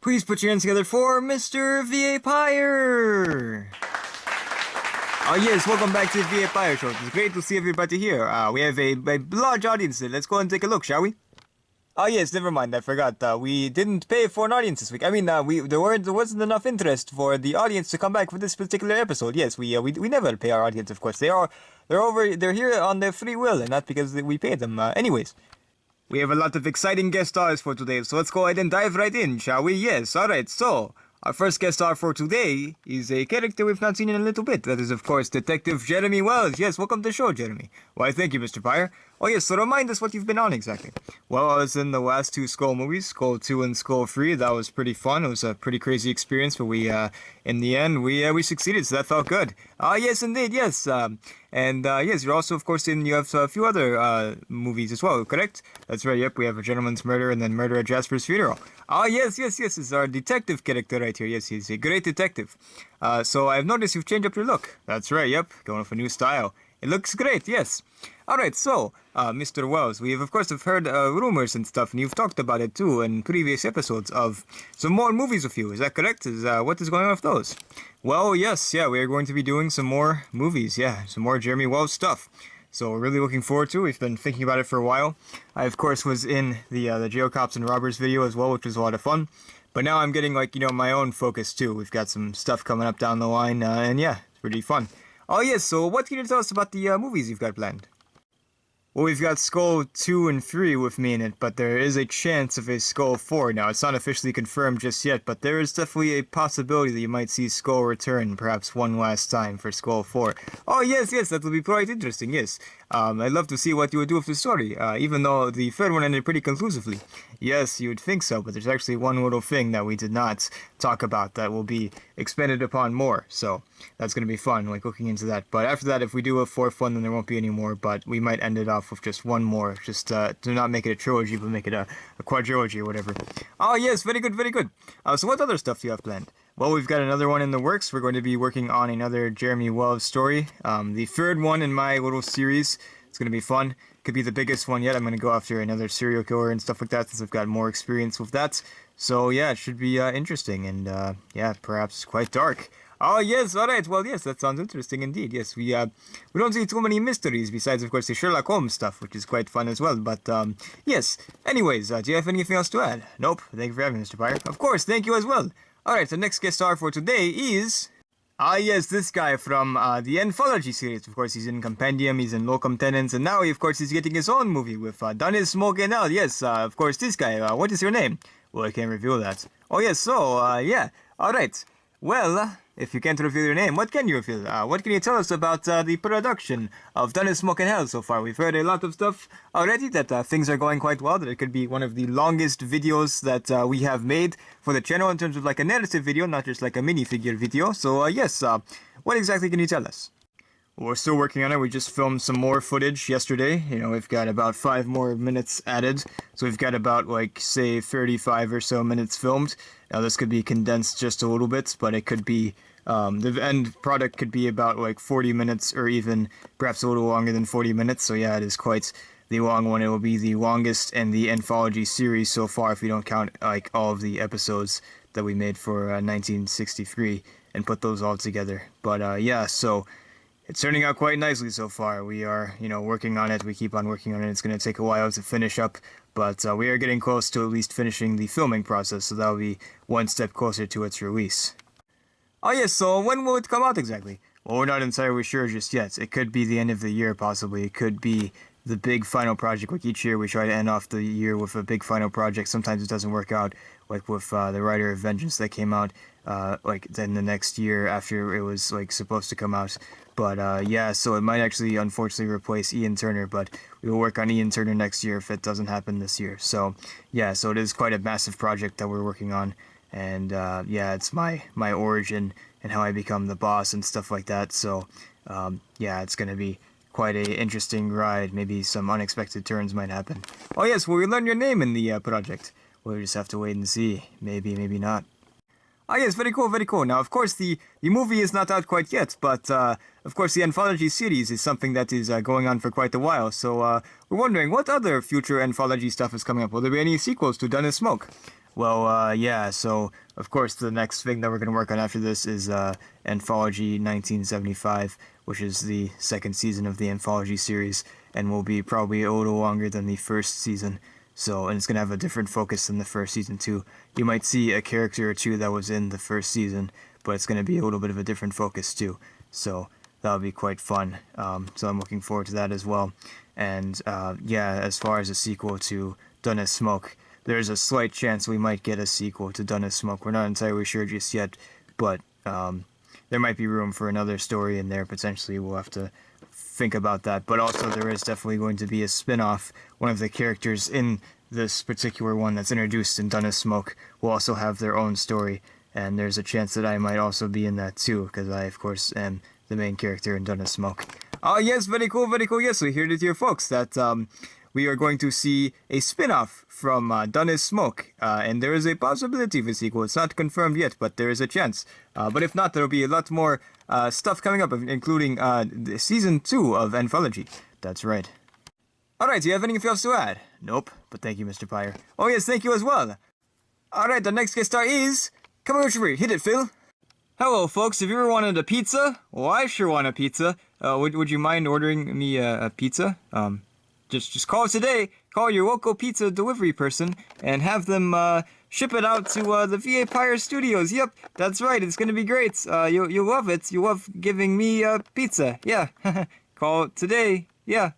Please put your hands together for Mr. V.A. Pire! Oh yes, welcome back to the V.A. Pire Show. It's great to see everybody here. We have a large audience. Let's go and take a look, shall we? Oh yes, never mind, I forgot. We didn't pay for an audience this week. I mean, there wasn't enough interest for the audience to come back for this particular episode. Yes, we never pay our audience, of course. They're here on their free will and not because we pay them. Anyways. We have a lot of exciting guest stars for today, so let's go ahead and dive right in, shall we? Yes, alright, so, our first guest star for today is a character we've not seen in a little bit. That is, of course, Detective Jeremy Wells. Yes, welcome to the show, Jeremy. Why, thank you, Mr. Pire. Oh yes, so remind us what you've been on exactly. Well, I was in the last two Skull movies, Skull 2 and Skull 3. That was pretty fun. It was a pretty crazy experience, but in the end, we succeeded, so that felt good. Yes, indeed, yes. Yes, you're also, of course, you have a few other movies as well, correct? That's right, yep, we have A Gentleman's Murder and then Murder at Jasper's Funeral. Yes, this is our detective character right here. Yes, he's a great detective. So I've noticed you've changed up your look. That's right, yep, going with a new style. It looks great, yes. Alright, so, Mr. Wells, we have, of course, heard rumors and stuff, and you've talked about it, too, in previous episodes of some more movies with you. Is that correct? What is going on with those? Well, yes, yeah, we are going to be doing some more movies, yeah, some more Jeremy Wells stuff. So, we're really looking forward to it. We've been thinking about it for a while. I, of course, was in the Jail Cops and Robbers video as well, which was a lot of fun. But now I'm getting, my own focus, too. We've got some stuff coming up down the line, and yeah, it's pretty fun. Oh yes, so what can you tell us about the movies you've got planned? Well, we've got Skull 2 and 3 with me in it, but there is a chance of a Skull 4. Now, it's not officially confirmed just yet, but there is definitely a possibility that you might see Skull return, perhaps one last time for Skull 4. Oh yes, that will be quite interesting, yes. I'd love to see what you would do with the story, even though the third one ended pretty conclusively. Yes, you would think so, but there's actually one little thing that we did not talk about that will be expanded upon more, so that's going to be fun, looking into that. But after that, if we do a fourth one, then there won't be any more, but we might end it off with just one more, just to not make it a trilogy, but make it a quadrilogy or whatever. Oh yes, very good, very good. So what other stuff do you have planned? Well, we've got another one in the works. We're going to be working on another Jeremy Wells story. The third one in my little series. It's going to be fun. Could be the biggest one yet. I'm going to go after another serial killer and stuff like that since I've got more experience with that. So yeah, it should be interesting and yeah, perhaps quite dark. Oh yes, alright, well yes, that sounds interesting indeed. Yes, we don't see too many mysteries besides, of course, the Sherlock Holmes stuff, which is quite fun as well. But yes, anyways, do you have anything else to add? Nope, thank you for having me, Mr. Pire. Of course, thank you as well. Alright, the next guest star for today is... yes, this guy from the Anthology Series. Of course, he's in Compendium, he's in Locum Tenens, and now, of course, he's getting his own movie with Dennis Smokenel. Yes, of course, this guy. What is your name? Well, I can't reveal that. Oh, yes, so, yeah. Alright. Well, if you can't reveal your name, what can you reveal? What can you tell us about the production of Dennis Smokenel so far? We've heard a lot of stuff already, that things are going quite well, that it could be one of the longest videos that we have made for the channel in terms of a narrative video, not just a minifigure video. So, yes, what exactly can you tell us? Well, we're still working on it. We just filmed some more footage yesterday. We've got about 5 more minutes added. So we've got about, say, 35 or so minutes filmed. Now, this could be condensed just a little bit, but it could be... the end product could be about 40 minutes or even perhaps a little longer than 40 minutes. So yeah, it is quite the long one. It will be the longest in the Anthology series so far if we don't count all of the episodes that we made for 1963 and put those all together. But yeah, so it's turning out quite nicely so far. We are, working on it. We keep on working on it. It's going to take a while to finish up, but we are getting close to at least finishing the filming process, so that will be one step closer to its release. Oh yes, so when will it come out exactly? Well, we're not entirely sure just yet. It could be the end of the year, possibly. It could be the big final project. Each year we try to end off the year with a big final project. Sometimes it doesn't work out, with the Rider of Vengeance that came out, then the next year after it was, supposed to come out. But, yeah, so it might actually, unfortunately, replace Ian Turner, but we will work on Ian Turner next year if it doesn't happen this year. So, yeah, so it is quite a massive project that we're working on. And, yeah, it's my origin and how I become the boss and stuff like that. So, yeah, it's going to be quite a interesting ride. Maybe some unexpected turns might happen. Oh, yes, well, we learned your name in the project. We'll just have to wait and see. Maybe, maybe not. Oh, yes, very cool, very cool. Now, of course, the movie is not out quite yet, but, of course, the Anthology Series is something that is going on for quite a while. So, we're wondering, what other future Anthology stuff is coming up? Will there be any sequels to Dennis Smoke? Yeah, so of course the next thing that we're going to work on after this is Anthology 1975, which is the second season of the Anthology series, and will be probably a little longer than the first season. So, and it's going to have a different focus than the first season too. You might see a character or two that was in the first season, but it's going to be a little bit of a different focus too. So that'll be quite fun. So I'm looking forward to that as well. And yeah, as far as a sequel to Done as Smoke, there's a slight chance we might get a sequel to Done as Smoke. We're not entirely sure just yet, but there might be room for another story in there potentially. We'll have to think about that. But also there is definitely going to be a spin-off. One of the characters in this particular one that's introduced in Done as Smoke will also have their own story, and there's a chance that I might also be in that too, because I of course am the main character in Done as Smoke. Oh yes, very cool, very cool. Yes, we heard it here, folks, that we are going to see a spin-off from Done as Smoke, and there is a possibility of a sequel. It's not confirmed yet, but there is a chance. But if not, there will be a lot more stuff coming up, including Season 2 of Anthology. That's right. Alright, do you have anything else to add? Nope, but thank you, Mr. Pire. Oh yes, thank you as well. Alright, the next guest star is... Come on, hit it, Phil. Hello, folks. Have you ever wanted a pizza? Well, I sure want a pizza. Would you mind ordering me a pizza? Just call today. Call your local pizza delivery person and have them ship it out to the VA Pire Studios. Yep, that's right. It's gonna be great. You'll love it. You love giving me pizza. Yeah. Call today. Yeah.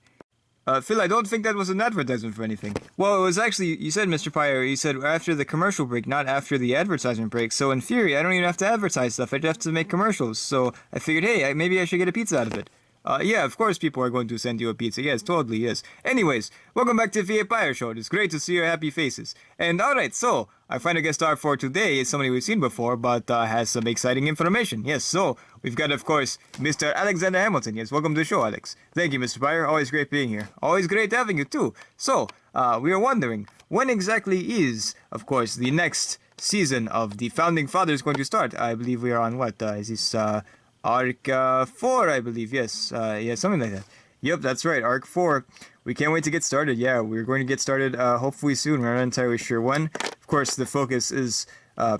Phil, I don't think that was an advertisement for anything. Well, it was actually, you said, Mr. Pire, you said after the commercial break, not after the advertisement break. So in theory, I don't even have to advertise stuff. I just have to make commercials. So I figured, hey, maybe I should get a pizza out of it. Yeah, of course people are going to send you a pizza. Yes, totally, yes. Anyways, welcome back to the VA Pire Show. It's great to see your happy faces. And alright, so, our final guest star for today is somebody we've seen before, but has some exciting information. Yes, so, we've got, of course, Mr. Alexander Hamilton. Yes, welcome to the show, Alex. Thank you, Mr. Pire. Always great being here. Always great having you, too. So, we are wondering, when exactly is, of course, the next season of the Founding Fathers going to start? I believe we are on what? Is this, Arc 4, I believe, yes. Yeah, something like that. Yep, that's right, Arc 4. We can't wait to get started. Yeah, we're going to get started hopefully soon. We're not entirely sure when. Of course, the focus is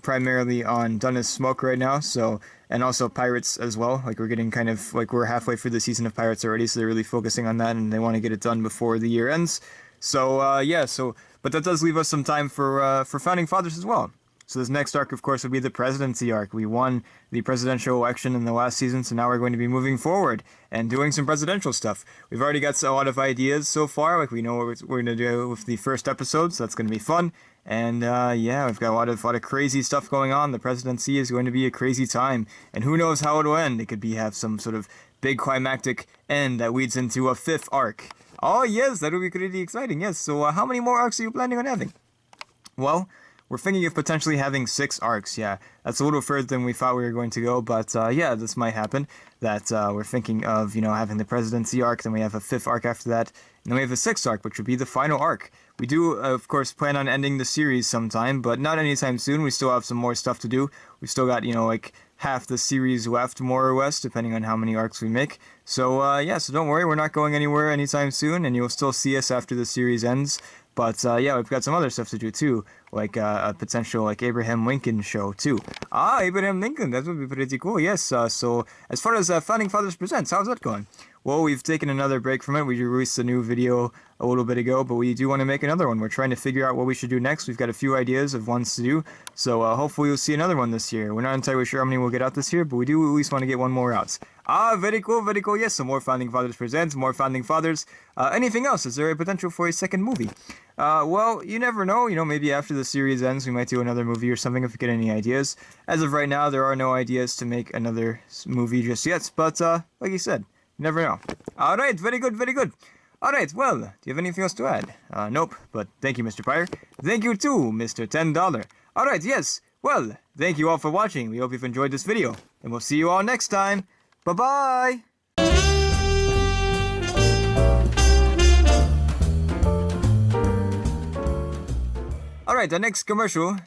primarily on Done as Smoke right now, so, and also Pirates as well. Like, we're getting kind of, like, we're halfway through the season of Pirates already, so they're really focusing on that, and they want to get it done before the year ends. So, yeah, so, but that does leave us some time for Founding Fathers as well. So this next arc, of course, would be the presidency arc. We won the presidential election in the last season, so now we're going to be moving forward and doing some presidential stuff. We've already got a lot of ideas so far. Like, we know what we're going to do with the first episode, so that's going to be fun. And, yeah, we've got a lot of crazy stuff going on. The presidency is going to be a crazy time, and who knows how it'll end. It could have some sort of big climactic end that leads into a fifth arc. Oh, yes, that would be pretty exciting, yes. So, how many more arcs are you planning on having? Well, we're thinking of potentially having 6 arcs, yeah. That's a little further than we thought we were going to go, but yeah, this might happen. That we're thinking of, you know, having the presidency arc, then we have a 5th arc after that, and then we have a 6th arc, which would be the final arc. We do, of course, plan on ending the series sometime, but not anytime soon. We still have some more stuff to do. We've still got, you know, like, half the series left, more or less, depending on how many arcs we make. So, yeah, so don't worry, we're not going anywhere anytime soon, and you'll still see us after the series ends. But, yeah, we've got some other stuff to do, too, like a potential, like, Abraham Lincoln show, too. Ah, Abraham Lincoln, that would be pretty cool, yes. So, as far as Founding Fathers Presents, how's that going? Well, we've taken another break from it. We released a new video a little bit ago, but we do want to make another one. We're trying to figure out what we should do next. We've got a few ideas of ones to do, so hopefully you'll see another one this year. We're not entirely sure how many we'll get out this year, but we do at least want to get one more out. Ah, very cool, very cool. Yes, so more Founding Fathers Presents, more Founding Fathers. Anything else? Is there a potential for a second movie? Well, you never know. You know, maybe after the series ends, we might do another movie or something if we get any ideas. As of right now, there are no ideas to make another movie just yet, but like you said, you never know. Alright, very good, very good. Alright, well, do you have anything else to add? Nope, but thank you, Mr. Pire. Thank you too, Mr. $10. Alright, yes, well, thank you all for watching. We hope you've enjoyed this video, and we'll see you all next time. Bye-bye! Alright, the next commercial...